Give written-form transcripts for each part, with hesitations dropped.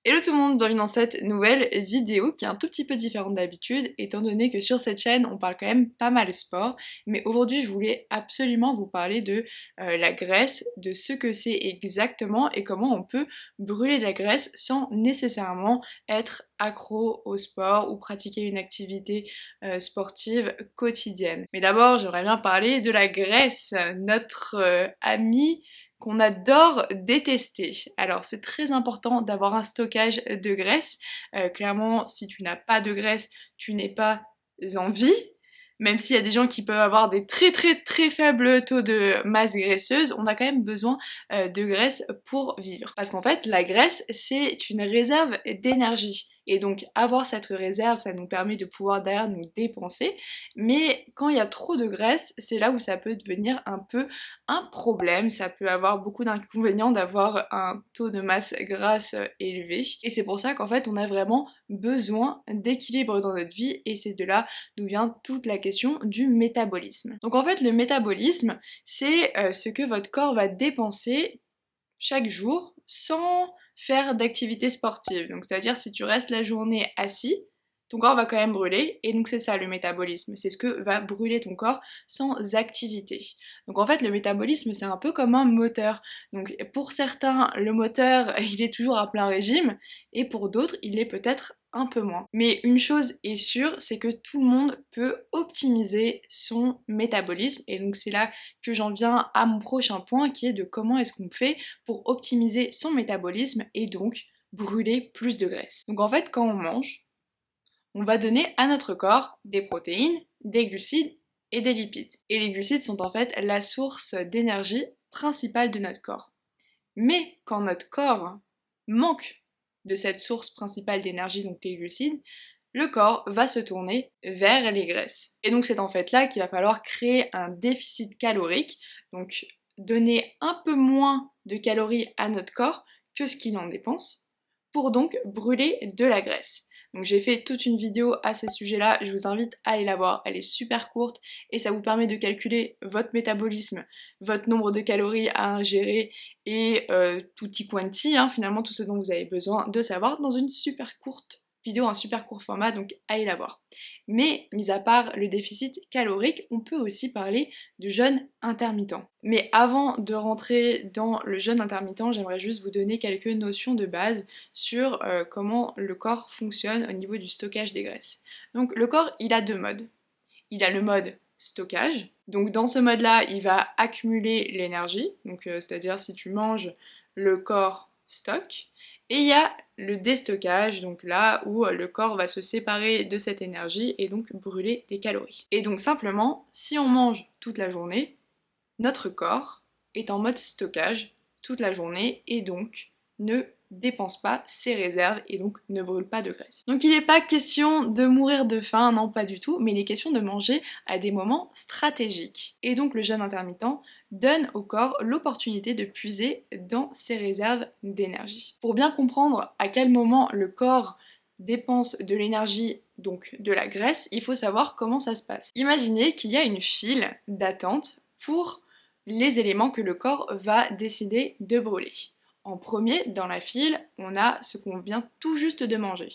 Hello tout le monde, bienvenue dans cette nouvelle vidéo qui est un tout petit peu différente d'habitude étant donné que sur cette chaîne on parle quand même pas mal sport, mais aujourd'hui je voulais absolument vous parler de la graisse, de ce que c'est exactement et comment on peut brûler de la graisse sans nécessairement être accro au sport ou pratiquer une activité sportive quotidienne. Mais d'abord j'aimerais bien parler de la graisse, notre amie qu'on adore détester. Alors c'est très important d'avoir un stockage de graisse. Clairement, si tu n'as pas de graisse, tu n'es pas en vie. Même s'il y a des gens qui peuvent avoir des très faibles taux de masse graisseuse, on a quand même besoin de graisse pour vivre. Parce qu'en fait, la graisse, c'est une réserve d'énergie. Et donc avoir cette réserve, ça nous permet de pouvoir derrière nous dépenser. Mais quand il y a trop de graisse, c'est là où ça peut devenir un peu un problème. Ça peut avoir beaucoup d'inconvénients d'avoir un taux de masse grasse élevé. Et c'est pour ça qu'en fait, on a vraiment besoin d'équilibre dans notre vie. Et c'est de là d'où vient toute la question du métabolisme. Donc en fait, le métabolisme, c'est ce que votre corps va dépenser chaque jour sans faire d'activité sportive. Donc c'est-à-dire si tu restes la journée assis, ton corps va quand même brûler, et donc c'est ça le métabolisme, c'est ce que va brûler ton corps sans activité. Donc en fait le métabolisme c'est un peu comme un moteur. Donc pour certains le moteur il est toujours à plein régime, et pour d'autres il est peut-être un peu moins. Mais une chose est sûre, c'est que tout le monde peut optimiser son métabolisme, et donc c'est là que j'en viens à mon prochain point qui est de comment est-ce qu'on fait pour optimiser son métabolisme et donc brûler plus de graisse. Donc en fait quand on mange, on va donner à notre corps des protéines, des glucides et des lipides. Et les glucides sont en fait la source d'énergie principale de notre corps. Mais quand notre corps manque de cette source principale d'énergie, donc les glucides, le corps va se tourner vers les graisses. Et donc c'est en fait là qu'il va falloir créer un déficit calorique, donc donner un peu moins de calories à notre corps que ce qu'il en dépense, pour donc brûler de la graisse. Donc j'ai fait toute une vidéo à ce sujet-là, je vous invite à aller la voir, elle est super courte et ça vous permet de calculer votre métabolisme, votre nombre de calories à ingérer et tutti quanti, finalement tout ce dont vous avez besoin de savoir dans une super courte vidéo, un super court format, donc allez la voir. Mais mis à part le déficit calorique, on peut aussi parler de jeûne intermittent. Mais avant de rentrer dans le jeûne intermittent, j'aimerais juste vous donner quelques notions de base sur comment le corps fonctionne au niveau du stockage des graisses. Donc le corps, il a deux modes. Il a le mode stockage. Donc dans ce mode-là, il va accumuler l'énergie, donc c'est-à-dire si tu manges, le corps stocke. Et il y a le déstockage, donc là où le corps va se séparer de cette énergie et donc brûler des calories. Et donc simplement, si on mange toute la journée, notre corps est en mode stockage toute la journée et donc ne dépense pas ses réserves et donc ne brûle pas de graisse. Donc il n'est pas question de mourir de faim, non pas du tout, mais il est question de manger à des moments stratégiques. Et donc le jeûne intermittent donne au corps l'opportunité de puiser dans ses réserves d'énergie. Pour bien comprendre à quel moment le corps dépense de l'énergie, donc de la graisse, il faut savoir comment ça se passe. Imaginez qu'il y a une file d'attente pour les éléments que le corps va décider de brûler. En premier, dans la file, on a ce qu'on vient tout juste de manger.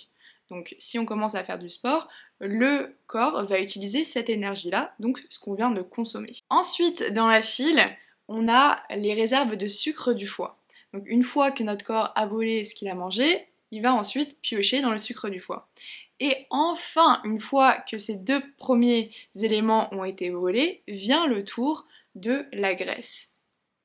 Donc si on commence à faire du sport, le corps va utiliser cette énergie-là, donc ce qu'on vient de consommer. Ensuite, dans la file, on a les réserves de sucre du foie. Donc une fois que notre corps a brûlé ce qu'il a mangé, il va ensuite piocher dans le sucre du foie. Et enfin, une fois que ces deux premiers éléments ont été brûlés, vient le tour de la graisse.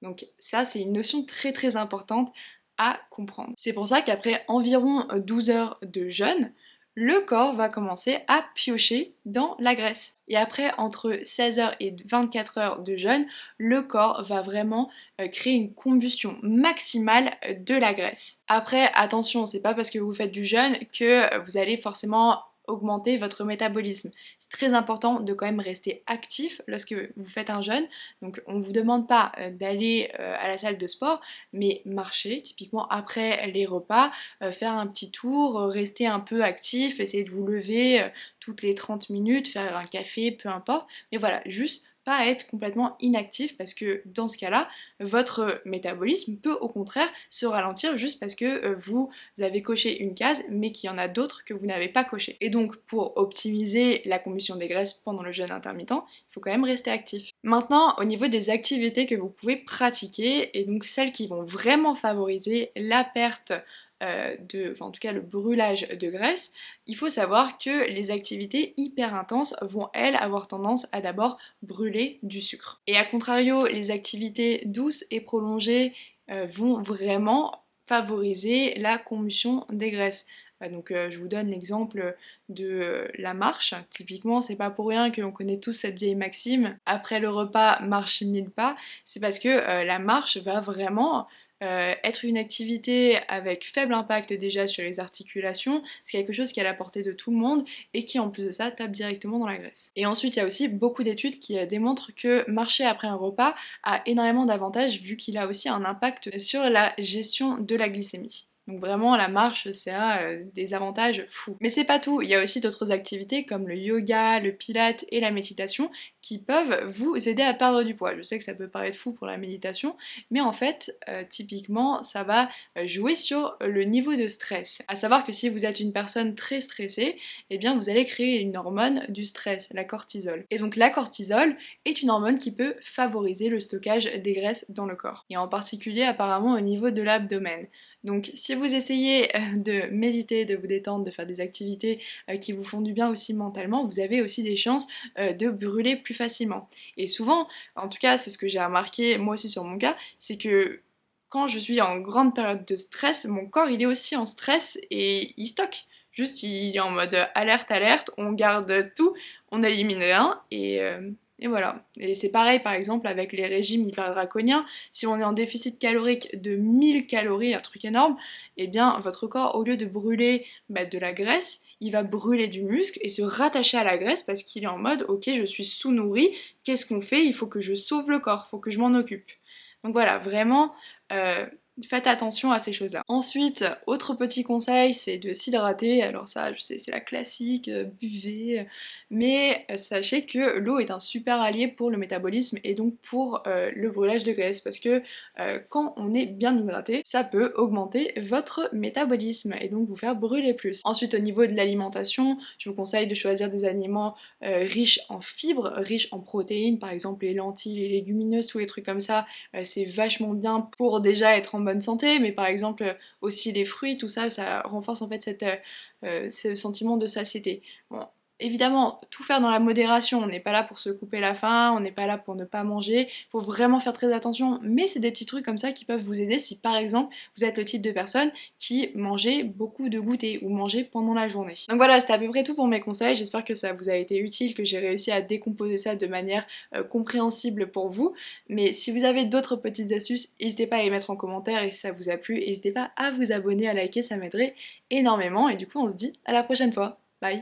Donc ça, c'est une notion très importante à comprendre. C'est pour ça qu'après environ 12 heures de jeûne, le corps va commencer à piocher dans la graisse. Et après, entre 16 heures et 24 heures de jeûne, le corps va vraiment créer une combustion maximale de la graisse. Après, attention, c'est pas parce que vous faites du jeûne que vous allez forcément augmenter votre métabolisme. C'est très important de quand même rester actif lorsque vous faites un jeûne. Donc on ne vous demande pas d'aller à la salle de sport, mais marcher, typiquement après les repas, faire un petit tour, rester un peu actif, essayer de vous lever toutes les 30 minutes, faire un café, peu importe. Mais voilà, juste pas être complètement inactif parce que dans ce cas-là, votre métabolisme peut au contraire se ralentir juste parce que vous avez coché une case mais qu'il y en a d'autres que vous n'avez pas coché. Et donc pour optimiser la combustion des graisses pendant le jeûne intermittent, il faut quand même rester actif. Maintenant, au niveau des activités que vous pouvez pratiquer, et donc celles qui vont vraiment favoriser la perte en tout cas le brûlage de graisse, il faut savoir que les activités hyper intenses vont elles avoir tendance à d'abord brûler du sucre. Et à contrario, les activités douces et prolongées vont vraiment favoriser la combustion des graisses. Je vous donne l'exemple de la marche. Typiquement, c'est pas pour rien qu'on connaît tous cette vieille maxime, après le repas, marche 1000 pas. C'est parce que la marche va vraiment être une activité avec faible impact déjà sur les articulations, c'est quelque chose qui est à la portée de tout le monde et qui en plus de ça tape directement dans la graisse. Et ensuite il y a aussi beaucoup d'études qui démontrent que marcher après un repas a énormément d'avantages vu qu'il a aussi un impact sur la gestion de la glycémie. Donc vraiment la marche ça a des avantages fous. Mais c'est pas tout, il y a aussi d'autres activités comme le yoga, le pilate et la méditation qui peuvent vous aider à perdre du poids. Je sais que ça peut paraître fou pour la méditation, mais en fait typiquement ça va jouer sur le niveau de stress. À savoir que si vous êtes une personne très stressée, eh bien vous allez créer une hormone du stress, la cortisol. Et donc la cortisol est une hormone qui peut favoriser le stockage des graisses dans le corps. Et en particulier apparemment au niveau de l'abdomen. Donc si vous essayez de méditer, de vous détendre, de faire des activités qui vous font du bien aussi mentalement, vous avez aussi des chances de brûler plus facilement. Et souvent, en tout cas c'est ce que j'ai remarqué moi aussi sur mon cas, c'est que quand je suis en grande période de stress, mon corps il est aussi en stress et il stocke. Juste il est en mode alerte, alerte, on garde tout, on élimine rien et voilà. Et c'est pareil par exemple avec les régimes hyper draconiens, si on est en déficit calorique de 1000 calories, un truc énorme, eh bien votre corps au lieu de brûler de la graisse, il va brûler du muscle et se rattacher à la graisse parce qu'il est en mode ok je suis sous-nourri, qu'est-ce qu'on fait? Il faut que je sauve le corps, il faut que je m'en occupe. Donc voilà, vraiment, faites attention à ces choses-là. Ensuite, autre petit conseil, c'est de s'hydrater. Alors ça, je sais, c'est la classique, buvez. Mais sachez que l'eau est un super allié pour le métabolisme et donc pour le brûlage de graisse. Parce que quand on est bien hydraté, ça peut augmenter votre métabolisme et donc vous faire brûler plus. Ensuite, au niveau de l'alimentation, je vous conseille de choisir des aliments riches en fibres, riches en protéines, par exemple les lentilles, les légumineuses, tous les trucs comme ça, c'est vachement bien pour déjà être en bonne santé, mais par exemple aussi les fruits, tout ça, ça renforce en fait ce sentiment de satiété. Bon, évidemment, tout faire dans la modération, on n'est pas là pour se couper la faim, on n'est pas là pour ne pas manger, faut vraiment faire très attention, mais c'est des petits trucs comme ça qui peuvent vous aider si par exemple vous êtes le type de personne qui mangeait beaucoup de goûter ou mangeait pendant la journée. Donc voilà, c'était à peu près tout pour mes conseils, j'espère que ça vous a été utile, que j'ai réussi à décomposer ça de manière compréhensible pour vous, mais si vous avez d'autres petites astuces, n'hésitez pas à les mettre en commentaire et si ça vous a plu, n'hésitez pas à vous abonner, à liker, ça m'aiderait énormément et du coup on se dit à la prochaine fois.